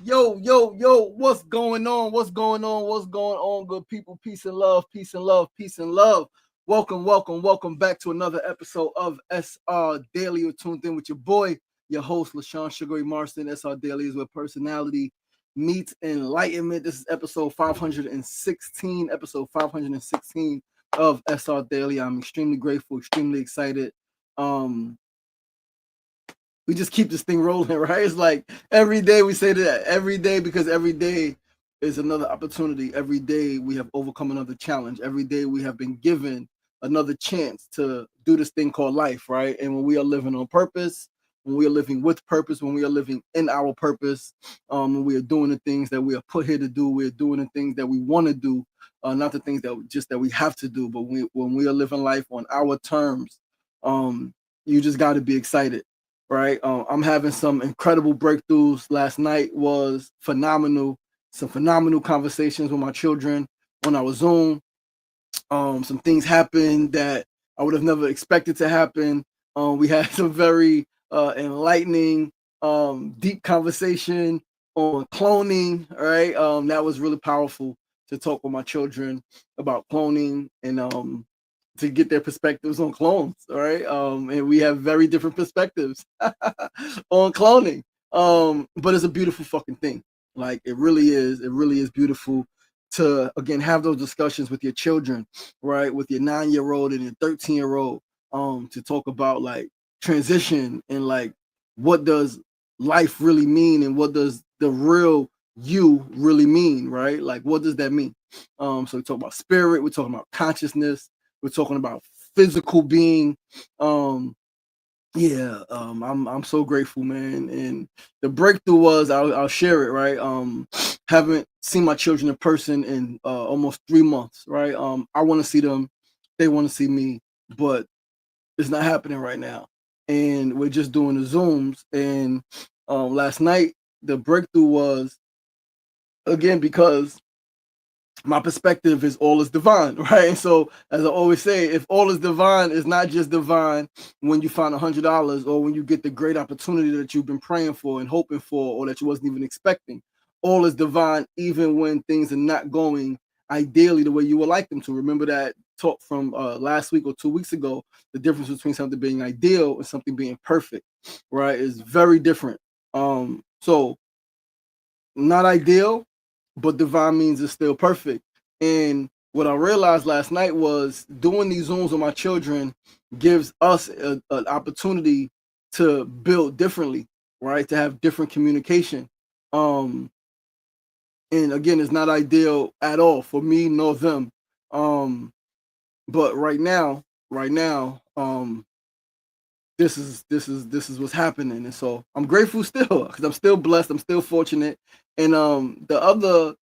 Yo, what's going on? What's going on? What's going on, good people? Peace and love, peace and love, peace and love. Welcome back to another episode of SR Daily. You're tuned in with your boy, your host, LaShawn Sugary Marston. SR Daily is where personality meets enlightenment. This is episode 516, of SR Daily. I'm extremely grateful, extremely excited. We just keep this thing rolling, right? It's like every day we say that every day because every day is another opportunity. Every day we have overcome another challenge. Every day we have been given another chance to do this thing called life, right? And when we are living on purpose, when we are living with purpose, when we are living in our purpose, when we are doing the things that we are put here to do, we're doing the things that we want to do, not the things that we have to do. But when we are living life on our terms, you just got to be excited. Right, I'm having some incredible breakthroughs. Last night was phenomenal. Some phenomenal conversations with my children on our Zoom. Some things happened that I would have never expected to happen. We had some very enlightening, deep conversation on cloning. Right, that was really powerful to talk with my children about cloning and to get their perspectives on clones, all right? And we have very different perspectives on cloning. But it's a beautiful fucking thing. Like it really is. It really is beautiful to again have those discussions with your children, right? With your 9-year-old and your 13-year-old, to talk about like transition and like what does life really mean and what does the real you really mean, right? Like what does that mean? So we talk about spirit, we're talking about consciousness, we're talking about physical being. I'm so grateful, man. And the breakthrough was I'll share it, right? Haven't seen my children in person in almost 3 months, right? I want to see them, they want to see me, but it's not happening right now. And we're just doing the Zooms. And last night the breakthrough was again because my perspective is all is divine, right? And so, as I always say, if all is divine, it's not just divine when you find $100 or when you get the great opportunity that you've been praying for and hoping for, or that you wasn't even expecting. All is divine, even when things are not going ideally the way you would like them to. Remember that talk from last week or 2 weeks ago. The difference between something being ideal and something being perfect, right, is very different. So not ideal, but divine means it's still perfect. And what I realized last night was doing these Zooms with my children gives us an opportunity to build differently, right? To have different communication. And again, it's not ideal at all for me nor them. But right now, this is what's happening, and so I'm grateful still because I'm still blessed, I'm still fortunate. And the other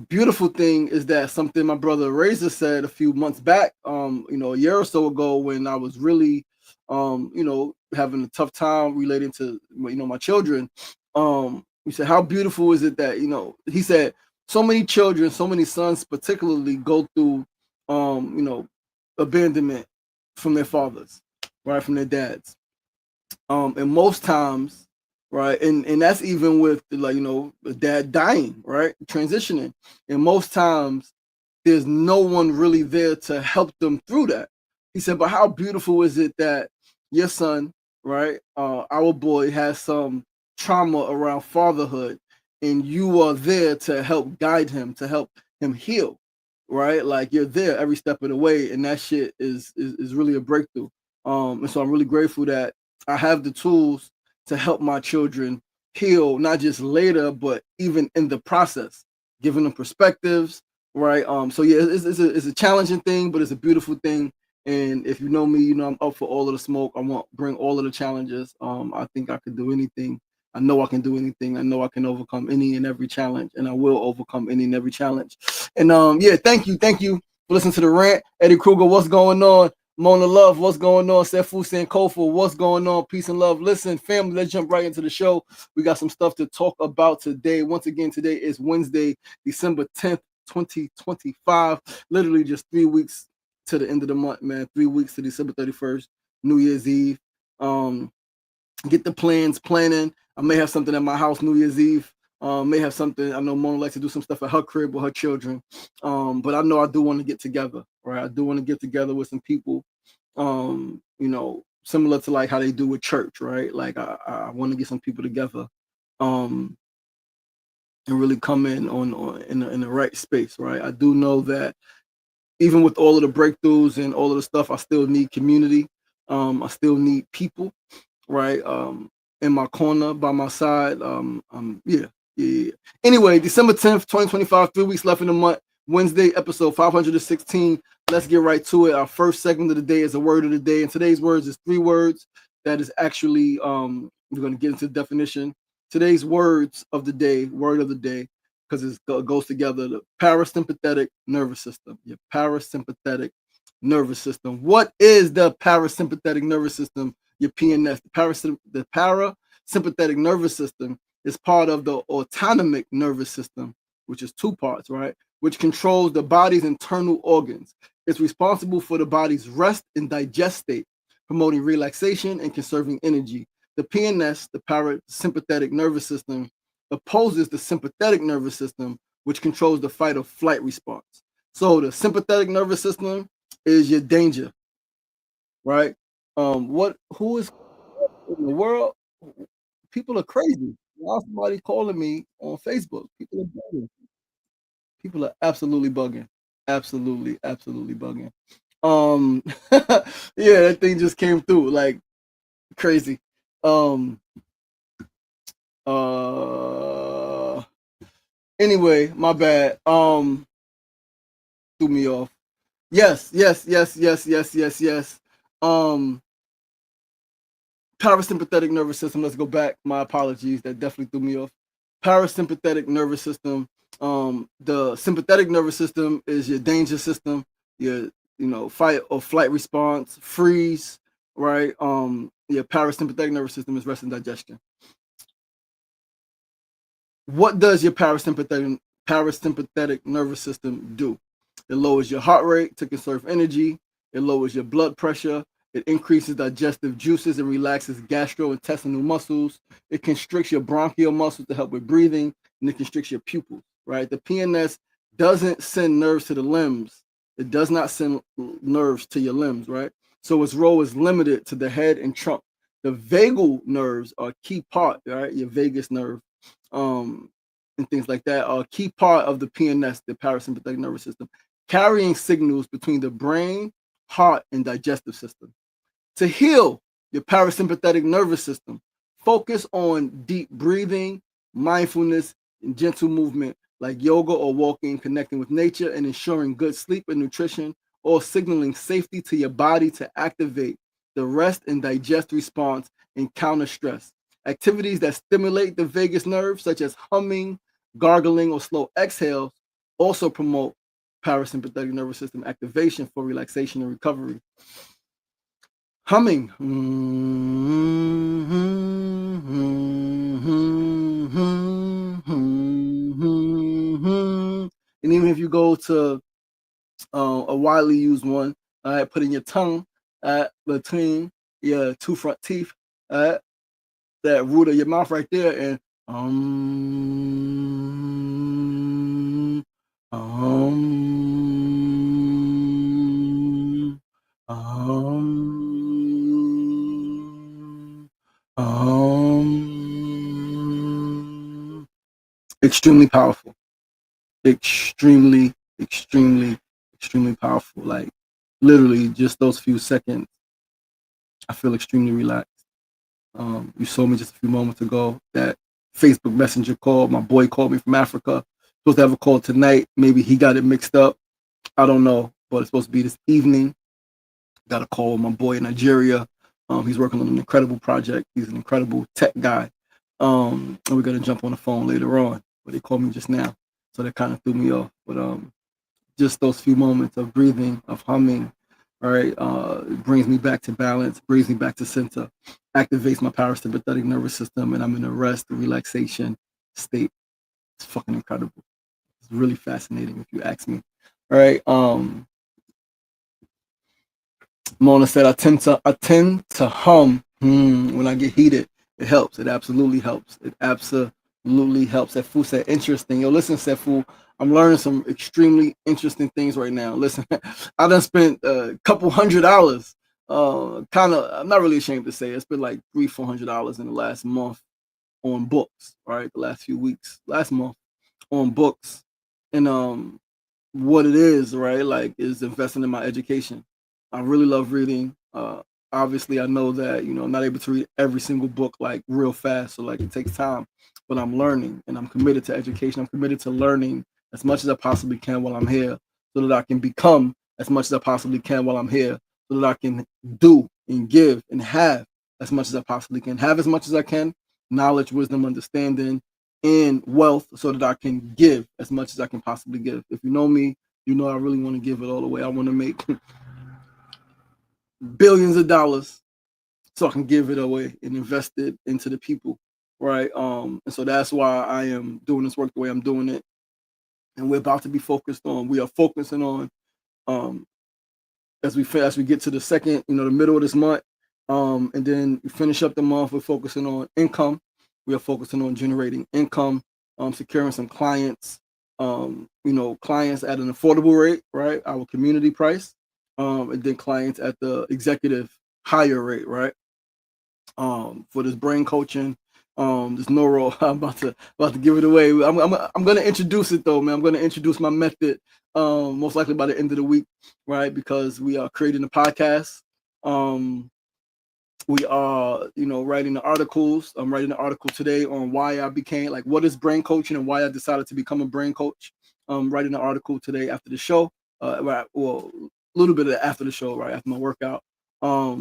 beautiful thing is that something my brother Razor said a few months back, a year or so ago, when I was really having a tough time relating to my children. He said, how beautiful is it that he said so many children, so many sons particularly go through abandonment from their fathers, right, from their dads. And most times, right, and that's even with a dad dying, right, transitioning. And most times there's no one really there to help them through that. He said, but how beautiful is it that your son, right, our boy, has some trauma around fatherhood, and you are there to help guide him, to help him heal, right? Like you're there every step of the way, and that shit is really a breakthrough. And so I'm really grateful that I have the tools to help my children heal, not just later, but even in the process, giving them perspectives, right? So yeah, it's a challenging thing, but it's a beautiful thing. And if you know me, you know I'm up for all of the smoke. I want bring all of the challenges. I think I can do anything. I know I can do anything. I know I can overcome any and every challenge, and I will overcome any and every challenge. And thank you for listening to the rant. Eddie Kruger, what's going on? Mona Love, what's going on? Sefu Sankofa, what's going on? Peace and love. Listen, family, let's jump right into the show. We got some stuff to talk about today. Once again, today is Wednesday, December 10th, 2025. Literally just 3 weeks to the end of the month, man. 3 weeks to December 31st, New Year's Eve. Get the plans planning. I may have something at my house New Year's Eve. May have something. I know Mona likes to do some stuff at her crib with her children. But I know I do want to get together, right? I do want to get together with some people, similar to like how they do with church, right? Like I want to get some people together, and really come in on in the right space, right? I do know that even with all of the breakthroughs and all of the stuff, I still need community. I still need people, right? In my corner, by my side. Yeah. Anyway, December 10th, 2025, 3 weeks left in the month. Wednesday, episode 516. Let's get right to it. Our first segment of the day is a word of the day, and today's words is 3 words. That is actually we're going to get into the definition. Today's words of the day, word of the day, because it goes together. The parasympathetic nervous system. Your parasympathetic nervous system. What is the parasympathetic nervous system? Your PNS. The parasympathetic nervous system is part of the autonomic nervous system, which is 2 parts, right? Which controls the body's internal organs. It's responsible for the body's rest and digest state, promoting relaxation and conserving energy. The PNS, the parasympathetic nervous system, opposes the sympathetic nervous system, which controls the fight or flight response. So the sympathetic nervous system is your danger, right? Who is in the world? People are crazy. Now somebody calling me on Facebook. People are bugging. People are absolutely bugging. Absolutely bugging. Yeah, that thing just came through like crazy. Anyway, my bad. Threw me off. Yes. Parasympathetic nervous system. Let's go back. My apologies. That definitely threw me off. Parasympathetic nervous system. The sympathetic nervous system is your danger system, your fight or flight response, freeze, right? Your parasympathetic nervous system is rest and digestion. What does your parasympathetic nervous system do? It lowers your heart rate to conserve energy. It lowers your blood pressure. It increases digestive juices and relaxes gastrointestinal muscles. It constricts your bronchial muscles to help with breathing, and it constricts your pupils, right? The PNS doesn't send nerves to the limbs. It does not send nerves to your limbs, right? So its role is limited to the head and trunk. The vagal nerves are a key part, right? Your vagus nerve, and things like that are a key part of the PNS, the parasympathetic nervous system, carrying signals between the brain, heart, and digestive system. To heal your parasympathetic nervous system, focus on deep breathing, mindfulness, and gentle movement like yoga or walking, connecting with nature, and ensuring good sleep and nutrition, or signaling safety to your body to activate the rest and digest response and counter stress. Activities that stimulate the vagus nerve, such as humming, gargling, or slow exhales, also promote parasympathetic nervous system activation for relaxation and recovery. Humming. And even if you go to a widely used one, putting your tongue between your 2 front teeth, that root of your mouth right there, and extremely powerful. Extremely powerful. Like literally just those few seconds, I feel extremely relaxed. You saw me just a few moments ago that Facebook Messenger call. My boy called me from Africa. Supposed to have a call tonight. Maybe he got it mixed up. I don't know, but it's supposed to be this evening. Got a call with my boy in Nigeria. He's working on an incredible project. He's an incredible tech guy. And we're gonna jump on the phone later on. But they called me just now, so that kind of threw me off. But just those few moments of breathing, of humming, right, it brings me back to balance, brings me back to center, activates my parasympathetic nervous system, and I'm in a rest, relaxation state. It's fucking incredible. It's really fascinating, if you ask me. All right. Mona said, I tend to hum when I get heated. It helps. It absolutely helps. It absolutely absolutely helps. Sefu said, interesting. Yo, listen, Sefu, I'm learning some extremely interesting things right now. Listen, I done spent a couple $100. I'm not really ashamed to say it. It's been like $300-400 in the last month on books, right? The last few weeks, last month on books. And what it is, right? Like, is investing in my education. I really love reading. Obviously, I know that I'm not able to read every single book like real fast, so like it takes time. But I'm learning, and I'm committed to education. I'm committed to learning as much as I possibly can while I'm here, so that I can become as much as I possibly can while I'm here, so that I can do and give and have as much as I possibly can. Have as much as I can, knowledge, wisdom, understanding, and wealth, so that I can give as much as I can possibly give. If you know me, you know I really want to give it all away. I want to make billions of dollars so I can give it away and invest it into the people, right? And so that's why I am doing this work the way I'm doing it. And we are focusing on um, as we get to the second, the middle of this month, and then we finish up the month. We're focusing on income. We are focusing on generating income, securing some clients, clients at an affordable rate, right? Our community price, and then clients at the executive higher rate, right? For this brain coaching, this neuro. I'm about to give it away. I'm gonna introduce it though, man. I'm gonna introduce my method, most likely by the end of the week, right? Because we are creating a podcast. We are, writing the articles. I'm writing an article today on why I became, like, what is brain coaching and why I decided to become a brain coach. Writing an article today after the show, right? Well, a little bit after the show, right after my workout. But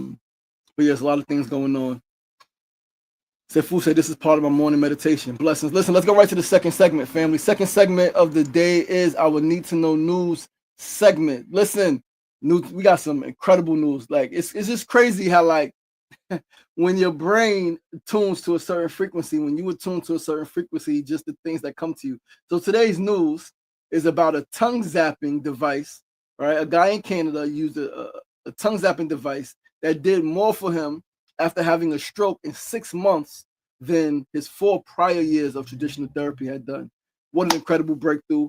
there's a lot of things going on. Sefu said, this is part of my morning meditation. Blessings. Listen, let's go right to the second segment, family. Second segment of the day is our Need to Know News segment. Listen, we got some incredible news. Like, it's just crazy how, like, when your brain tunes to a certain frequency, when you attune to a certain frequency, just the things that come to you. So today's news is about a tongue zapping device, right? A guy in Canada used a tongue zapping device that did more for him after having a stroke in 6 months than his 4 prior years of traditional therapy had done. What an incredible breakthrough.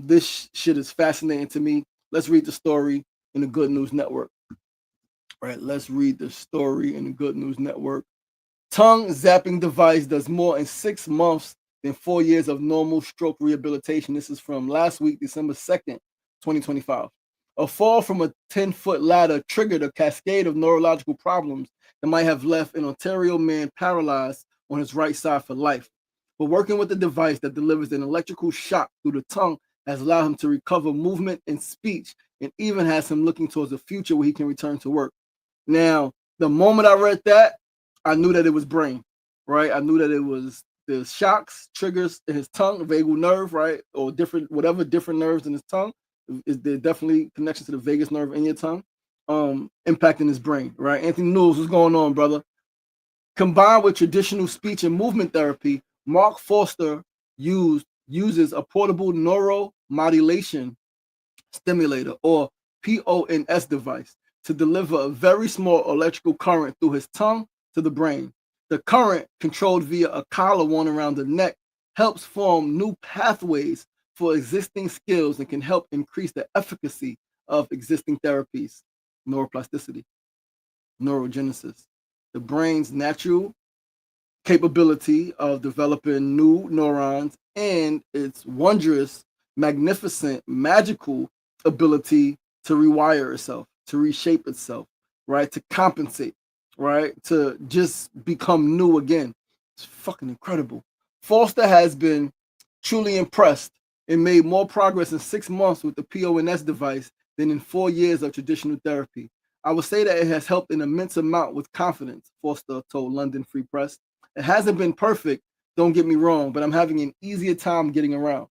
This shit is fascinating to me. Let's read the story in the Good News Network. Right, let's read the story in the Good News Network. Tongue zapping device does more in 6 months than 4 years of normal stroke rehabilitation. This is from last week, December 2nd, 2025. A fall from a 10-foot ladder triggered a cascade of neurological problems that might have left an Ontario man paralyzed on his right side for life. But working with a device that delivers an electrical shock through the tongue has allowed him to recover movement and speech, and even has him looking towards a future where he can return to work. Now, the moment I read that, I knew that it was brain, right? I knew that it was the shocks, triggers in his tongue, vagal nerve, right? Or different nerves in his tongue. Is there definitely connections to the vagus nerve in your tongue, impacting his brain, right? Anthony News, what's going on, brother? Combined with traditional speech and movement therapy, Mark Foster uses a portable neuromodulation stimulator, or PONS device, to deliver a very small electrical current through his tongue to the brain. The current, controlled via a collar worn around the neck, helps form new pathways for existing skills and can help increase the efficacy of existing therapies. Neuroplasticity, neurogenesis, the brain's natural capability of developing new neurons, and its wondrous, magnificent, magical ability to rewire itself, to reshape itself, right? To compensate, right? To just become new again. It's fucking incredible. Foster has been truly impressed and made more progress in 6 months with the PONS device than in 4 years of traditional therapy. I would say that it has helped an immense amount with confidence, Foster told London Free Press. It hasn't been perfect, don't get me wrong, but I'm having an easier time getting around.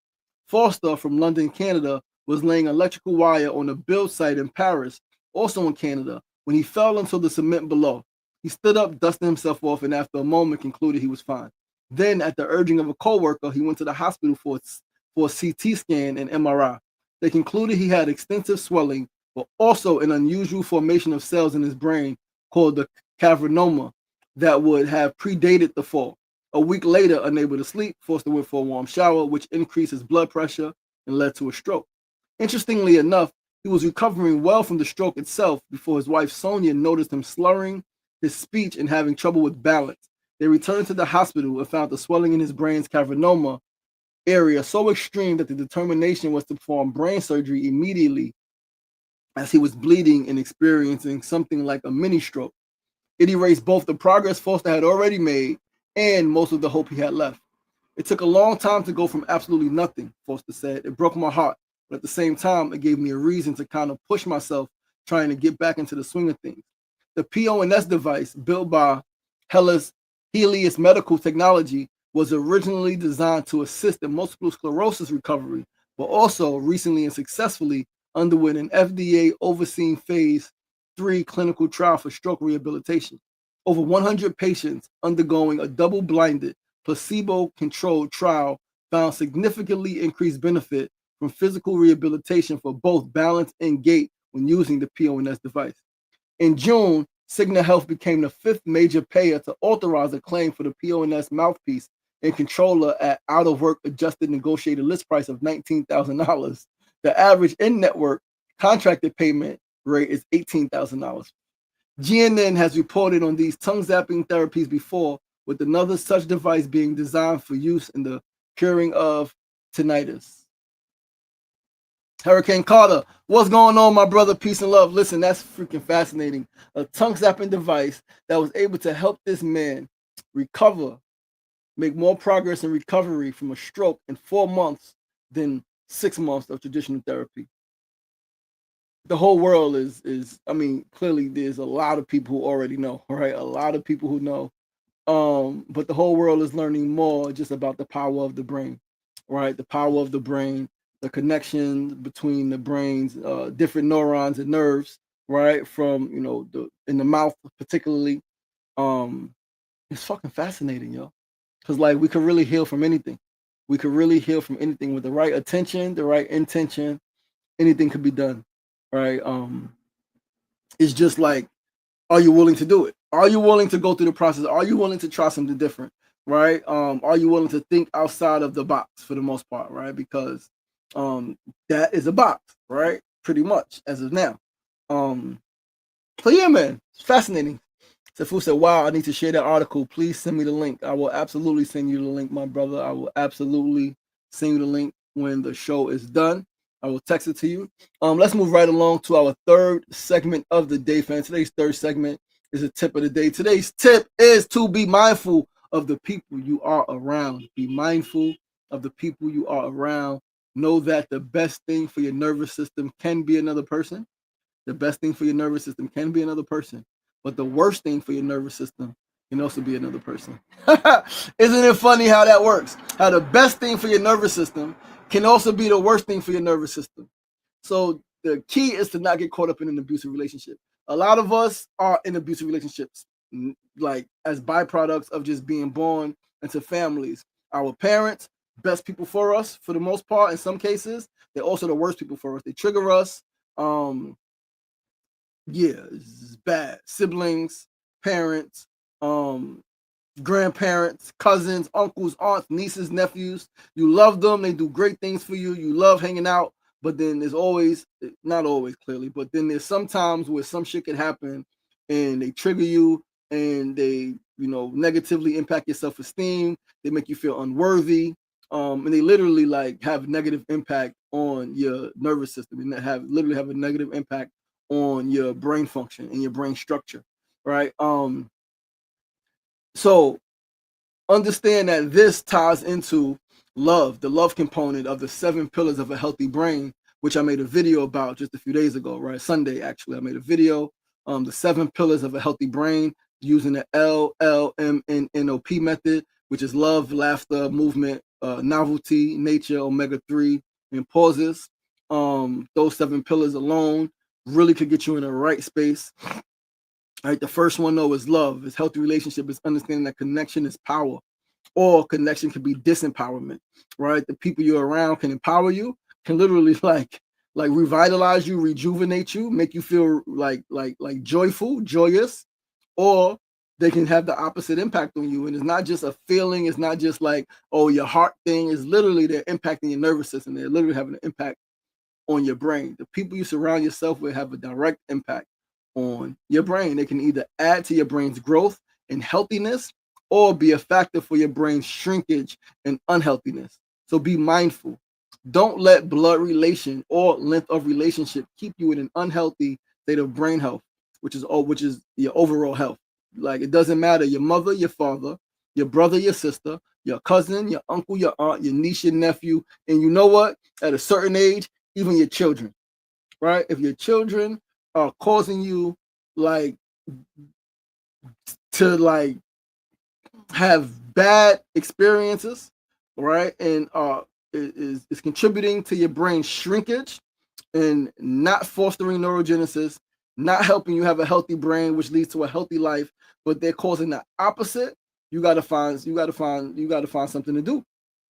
Foster from London, Canada, was laying electrical wire on a build site in Paris, also in Canada, when he fell into the cement below. He stood up, dusted himself off, and after a moment concluded he was fine. Then, at the urging of a co-worker, he went to the hospital for a CT scan and MRI. They concluded he had extensive swelling, but also an unusual formation of cells in his brain called the cavernoma that would have predated the fall. A week later, unable to sleep, forced to went for a warm shower, which increased his blood pressure and led to a stroke. Interestingly enough, he was recovering well from the stroke itself before his wife Sonia noticed him slurring his speech and having trouble with balance. They returned to the hospital and found the swelling in his brain's cavernoma area so extreme that the determination was to perform brain surgery immediately, as he was bleeding and experiencing something like a mini stroke. It erased both the progress Foster had already made and most of the hope he had left. It took a long time to go from absolutely nothing, Foster said. It broke my heart, but at the same time, it gave me a reason to kind of push myself trying to get back into the swing of things. The PONS device, built by Helios Medical Technology, was originally designed to assist in multiple sclerosis recovery, but also recently and successfully underwent an FDA-overseen phase 3 clinical trial for stroke rehabilitation. Over 100 patients undergoing a double-blinded, placebo-controlled trial found significantly increased benefit from physical rehabilitation for both balance and gait when using the PONS device. In June, Cigna Health became the 5th major payer to authorize a claim for the PONS mouthpiece and controller at out-of-work adjusted negotiated list price of $19,000. The average in-network contracted payment rate is $18,000. GNN has reported on these tongue zapping therapies before, with another such device being designed for use in the curing of tinnitus. Hurricane Carter, what's going on, my brother? Peace and love. Listen, that's freaking fascinating. A tongue zapping device that was able to help this man recover, make more progress in recovery from a stroke in 4 months than 6 months of traditional therapy. The whole world is I mean, clearly there's a lot of people who already know, right? A lot of people who know. But the whole world is learning more just about the power of the brain, right? The power of the brain, the connection between the brain's different neurons and nerves, right? From, in the mouth particularly. It's fucking fascinating, yo. Because like we could really heal from anything. We could really heal from anything with the right attention, the right intention. Anything could be done, right? It's just like, are you willing to do it? Are you willing to go through the process? Are you willing to try something different, right? Are you willing to think outside of the box for the most part, right? Because that is a box, right? Pretty much as of now. So yeah, man, it's fascinating. Safu said, wow, I need to share that article. Please send me the link. I will absolutely send you the link, my brother. I will absolutely send you the link when the show is done. I will text it to you. Let's move right along to our third segment of the day, fam. Today's third segment is a tip of the day. Today's tip is to be mindful of the people you are around. Be mindful of the people you are around. Know that the best thing for your nervous system can be another person. The best thing for your nervous system can be another person. But the worst thing for your nervous system can also be another person. Isn't it funny how that works? How the best thing for your nervous system can also be the worst thing for your nervous system. So the key is to not get caught up in an abusive relationship. A lot of us are in abusive relationships, like as byproducts of just being born into families. Our parents, best people for us for the most part. In some cases, they're also the worst people for us. They trigger us. Yeah, it's bad. Siblings, parents, grandparents, cousins, uncles, aunts, nieces, nephews. You love them. They do great things for you. You love hanging out. But then there's always, not always clearly, but then there's sometimes where some shit could happen and they trigger you and they, negatively impact your self-esteem. They make you feel unworthy. And they literally like have negative impact on your nervous system and literally have a negative impact on your brain function and your brain structure, right? So understand that this ties into love, the love component of the 7 pillars of a healthy brain, which I made a video about just a few days ago, right? Sunday, actually, I made a video, the 7 pillars of a healthy brain using the LLMNOP method, which is love, laughter, movement, novelty, nature, omega-3, and pauses. Those 7 pillars alone really could get you in the right space. All right, the first one though is love. It's healthy relationship is understanding that connection is power, or connection can be disempowerment. Right, the people you're around can empower you, can literally like revitalize you, rejuvenate you, make you feel like joyful, joyous, or they can have the opposite impact on you. And it's not just a feeling. It's not just like, oh, your heart thing. Is literally they're impacting your nervous system. They're literally having an impact on your brain. The people you surround yourself with have a direct impact on your brain. They can either add to your brain's growth and healthiness or be a factor for your brain's shrinkage and unhealthiness. So be mindful. Don't let blood relation or length of relationship keep you in an unhealthy state of brain health, which is your overall health. Like, it doesn't matter your mother, your father, your brother, your sister, your cousin, your uncle, your aunt, your niece, your nephew, and you know what? At a certain age, even your children, right? If your children are causing you like to like have bad experiences, right, and is contributing to your brain shrinkage and not fostering neurogenesis, not helping you have a healthy brain, which leads to a healthy life, but they're causing the opposite, you gotta find something to do,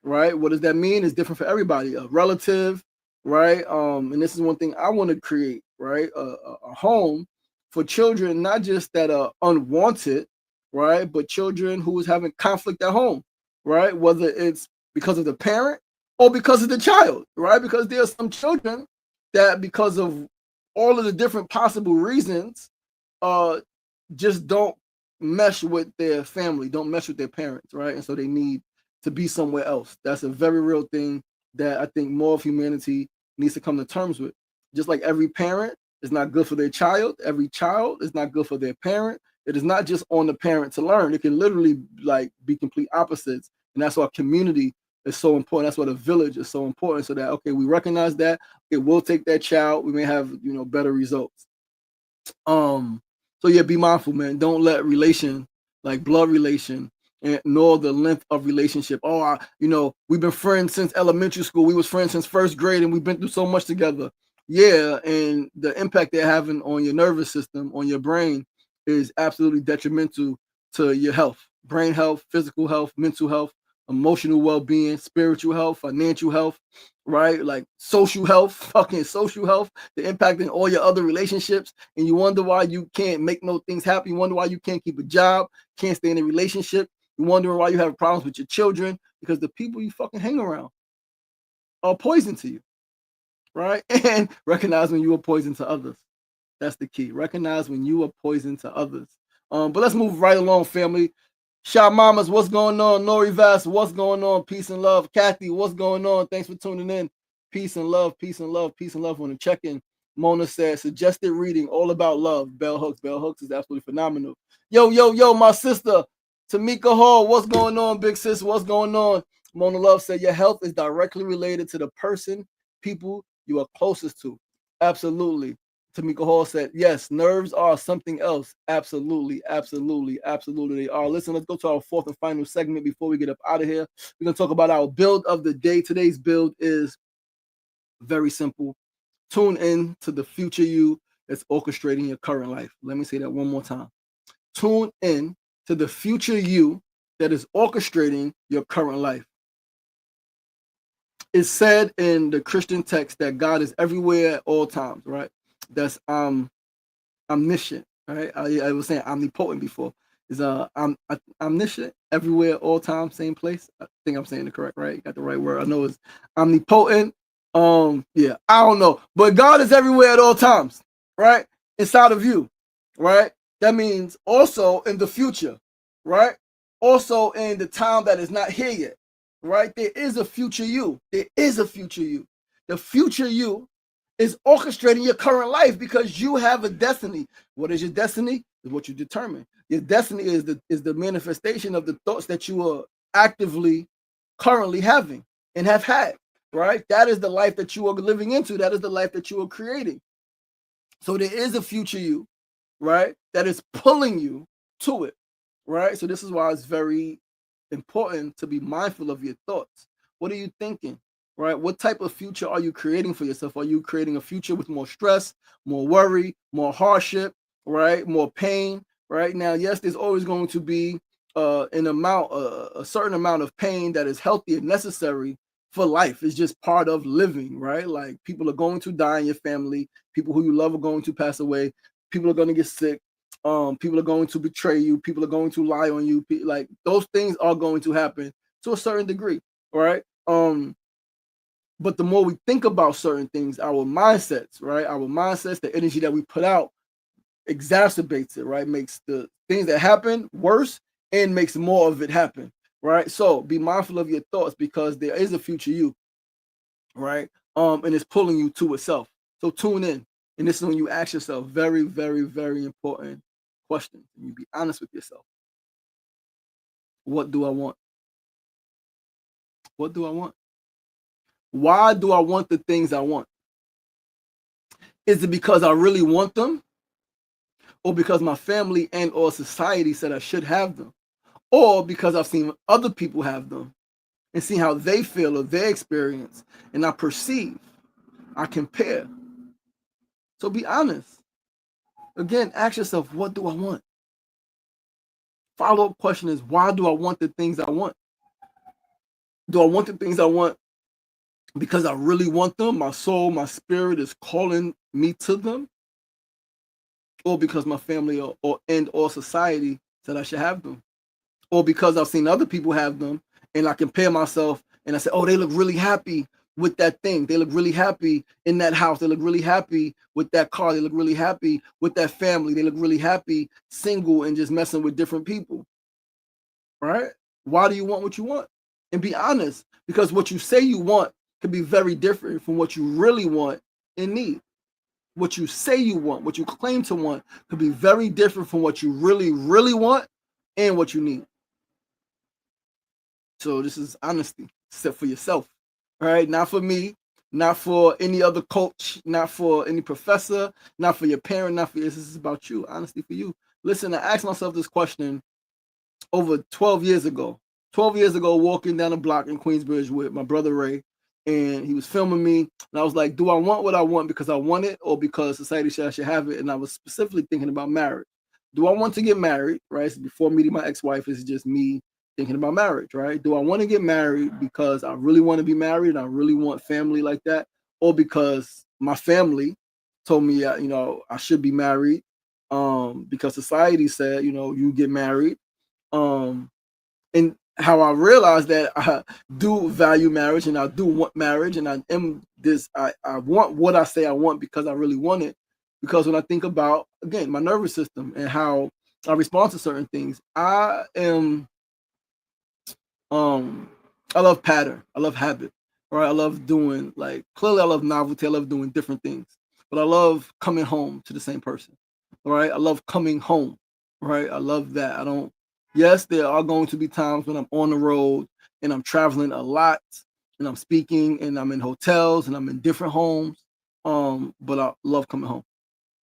right? What does that mean? It's different for everybody. A relative, right? And this is one thing I want to create, right? A home for children, not just that are unwanted, right, but children who is having conflict at home, right? Whether it's because of the parent or because of the child, right? Because there are some children that, because of all of the different possible reasons, just don't mesh with their family, don't mesh with their parents, right? And so they need to be somewhere else. That's a very real thing that I think more of humanity needs to come to terms with. Just like every parent is not good for their child, every child is not good for their parent. It is not just on the parent to learn. It can literally like be complete opposites. And that's why community is so important. That's why the village is so important. So that, okay, we recognize that it will take that child. We may have, better results. So yeah, be mindful, man. Don't let relation, like blood relation, and nor the length of relationship. Oh, we've been friends since elementary school. We was friends since first grade, and we've been through so much together. Yeah, and the impact they're having on your nervous system, on your brain, is absolutely detrimental to your health, brain health, physical health, mental health, emotional well-being, spiritual health, financial health, right? Like social health, fucking social health, the impact in all your other relationships. And you wonder why you can't make no things happen. You wonder why you can't keep a job, can't stay in a relationship. You're wondering why you have problems with your children, because the people you fucking hang around are poison to you, right? And recognize when you are poison to others. That's the key. Recognize when you are poison to others. But let's move right along, family. Shot Mamas, what's going on? Nori Vass, what's going on? Peace and love. Kathy, what's going on? Thanks for tuning in. Peace and love, peace and love, peace and love on the check-in. Mona said, suggested reading, all about love. Bell Hooks. Bell Hooks is absolutely phenomenal. Yo, my sister, Tamika Hall, what's going on, big sis? What's going on? Mona Love said, your health is directly related to the people you are closest to. Absolutely. Tamika Hall said, yes, nerves are something else. Absolutely, absolutely, absolutely they are. Listen, let's go to our fourth and final segment before we get up out of here. We're going to talk about our build of the day. Today's build is very simple. Tune in to the future you that's orchestrating your current life. Let me say that one more time. Tune in to the future you that is orchestrating your current life. It's said in the Christian text that God is everywhere at all times, right? That's omniscient, right? I was saying omnipotent before. Is omniscient, everywhere, all time, same place. I think I'm saying it correct, right? Got the right word. I know it's omnipotent. Yeah, I don't know, but God is everywhere at all times, right? Inside of you, right? That means also in the future, right? Also in the time that is not here yet, right? There is a future you. There is a future you. The future you is orchestrating your current life because you have a destiny. What is your destiny? Is what you determine. Your destiny is the manifestation of the thoughts that you are actively currently having and have had, right? That is the life that you are living into. That is the life that you are creating. So there is a future you, right, that is pulling you to it, right? So this is why it's very important to be mindful of your thoughts. What are you thinking? Right? What type of future are you creating for yourself? Are you creating a future with more stress, more worry, more hardship, right? More pain, right? Now, yes, there's always going to be a certain amount of pain that is healthy and necessary for life. It's just part of living, right? Like people are going to die in your family. People who you love are going to pass away. People are going to get sick. People are going to betray you. People are going to lie on you. Like those things are going to happen to a certain degree, right? But the more we think about certain things, our mindsets, right? Our mindsets, the energy that we put out exacerbates it, right? Makes the things that happen worse and makes more of it happen, right? So be mindful of your thoughts because there is a future you, right? And it's pulling you to itself. So tune in. And this is when you ask yourself very, very, very important questions. And you be honest with yourself. What do I want? What do I want? Why do I want the things I want? Is it because I really want them? Or because my family and or society said I should have them? Or because I've seen other people have them and see how they feel or their experience, and I perceive, I compare. So be honest. Again, ask yourself, what do I want? Follow-up question is, why do I want the things I want? Do I want the things I want because I really want them? My soul, my spirit is calling me to them? Or because my family or society said I should have them? Or because I've seen other people have them and I compare myself and I say, oh, they look really happy with that thing. They look really happy in that house. They look really happy with that car. They look really happy with that family. They look really happy single and just messing with different people. Right? Why do you want what you want? And be honest, because what you say you want could be very different from what you really want and need. What you say you want, what you claim to want, could be very different from what you really, really want and what you need. So this is honesty, except for yourself, all right? Not for me, not for any other coach, not for any professor, not for your parent, not for you. This is about you, honesty for you. Listen, I asked myself this question over 12 years ago. 12 years ago, walking down the block in Queensbridge with my brother Ray, and he was filming me, and I was like, do I want what I want because I want it or because society said I should have it? And I was specifically thinking about marriage. Do I want to get married, right? So before meeting my ex-wife, this is just me thinking about marriage, right? Do I want to get married because I really want to be married and I really want family like that, or because my family told me, I should be married, because society said, you get married, and how I realized that I do value marriage and I do want marriage and I want what I say I want because I really want it. Because when I think about, again, my nervous system and how I respond to certain things, I love pattern. I love habit. Right? I love doing, like, clearly I love novelty. I love doing different things. But I love coming home to the same person. Right? I love coming home. Right? I love that. Yes, there are going to be times when I'm on the road and I'm traveling a lot and I'm speaking and I'm in hotels and I'm in different homes. But I love coming home.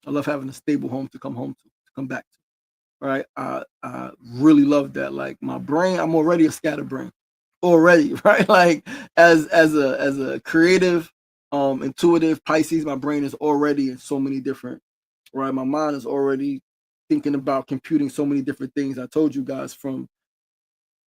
I love having a stable home to come home to come back to. Right? I really love that. Like my brain, I'm already a scatterbrain. Already, right? Like as a creative, intuitive Pisces, my brain is already in so many different, right? My mind is already thinking about computing so many different things. I told you guys, from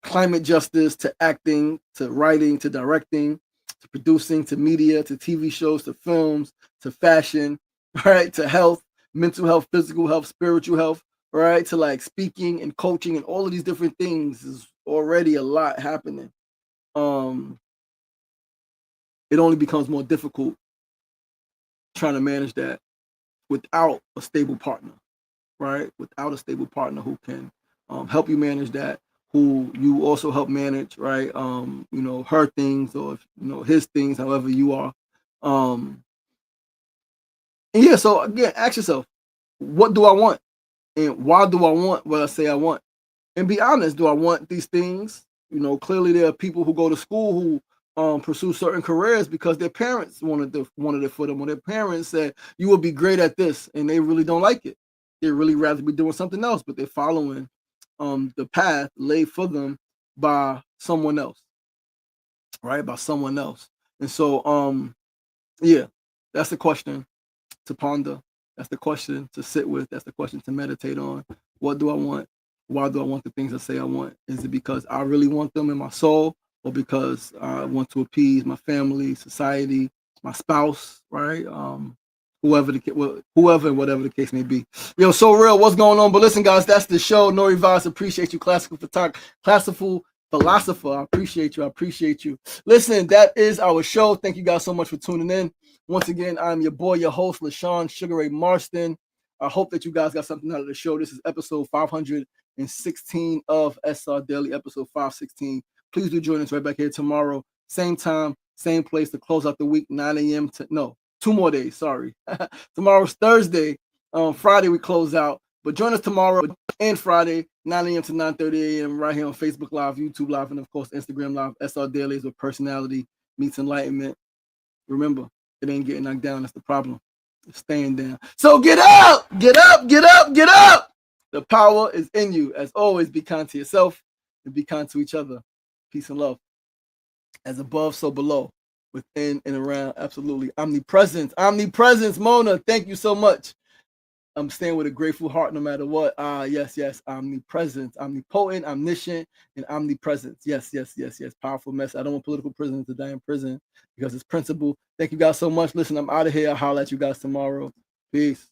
climate justice to acting to writing to directing to producing to media to TV shows to films to fashion, right? To health, mental health, physical health, spiritual health, right? To like speaking and coaching and all of these different things is already a lot happening. It only becomes more difficult trying to manage that without a stable partner, right? Without a stable partner who can help you manage that, who you also help manage, right? Her things or his things, however you are. And yeah, so again, ask yourself, what do I want? And why do I want what I say I want? And be honest, do I want these things? Clearly there are people who go to school who pursue certain careers because their parents wanted it for them, or their parents said you will be great at this, and they really don't like it. They really rather be doing something else, but they're following the path laid for them by someone else, right? By someone else. And so, yeah, that's the question to ponder. That's the question to sit with. That's the question to meditate on. What do I want? Why do I want the things I say I want? Is it because I really want them in my soul, or because I want to appease my family, society, my spouse, right? whoever and whatever the case may be. Yo, so real, what's going on? But listen, guys, that's the show. Nori Voss, appreciate you. Classical philosopher, I appreciate you. I appreciate you. Listen, that is our show. Thank you guys so much for tuning in. Once again, I'm your boy, your host, LaShawn Sugar Ray Marston. I hope that you guys got something out of the show. This is episode 516 of SR Daily, episode 516. Please do join us right back here tomorrow. Same time, same place to close out the week, 9 a.m. No, 2 more days, sorry. Tomorrow's Thursday. Friday we close out. But join us tomorrow and Friday, 9 a.m. to 9:30 a.m. right here on Facebook Live, YouTube Live, and of course, Instagram Live. SR Daily is where personality meets enlightenment. Remember, it ain't getting knocked down. That's the problem. It's staying down. So get up, get up, get up, get up. The power is in you. As always, be kind to yourself and be kind to each other. Peace and love. As above, so below. Within and around. Absolutely. Omnipresence. Omnipresence. Mona, thank you so much. I'm staying with a grateful heart no matter what. Yes. Omnipresence, omnipotent, omniscient, and omnipresence. Yes. Powerful message. I don't want political prisoners to die in prison because it's principle. Thank you guys so much. Listen, I'm out of here. I'll holler at you guys tomorrow. Peace.